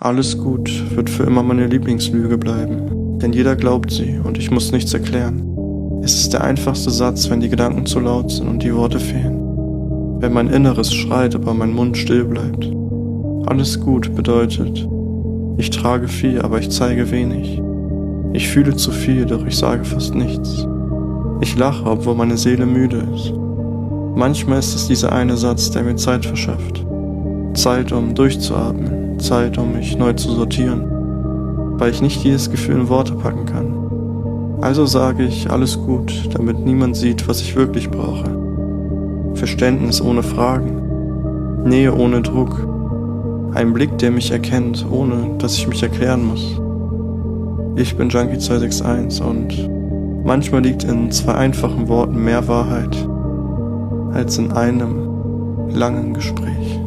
Alles gut wird für immer meine Lieblingslüge bleiben, denn jeder glaubt sie und ich muss nichts erklären. Es ist der einfachste Satz, wenn die Gedanken zu laut sind und die Worte fehlen. Wenn mein Inneres schreit, aber mein Mund still bleibt. Alles gut bedeutet, ich trage viel, aber ich zeige wenig. Ich fühle zu viel, doch ich sage fast nichts. Ich lache, obwohl meine Seele müde ist. Manchmal ist es dieser eine Satz, der mir Zeit verschafft. Zeit, um durchzuatmen, Zeit, um mich neu zu sortieren, weil ich nicht jedes Gefühl in Worte packen kann. Also sage ich alles gut, damit niemand sieht, was ich wirklich brauche. Verständnis ohne Fragen, Nähe ohne Druck, ein Blick, der mich erkennt, ohne dass ich mich erklären muss. Ich bin Junkie 261 und manchmal liegt in 2 einfachen Worten mehr Wahrheit als in einem langen Gespräch.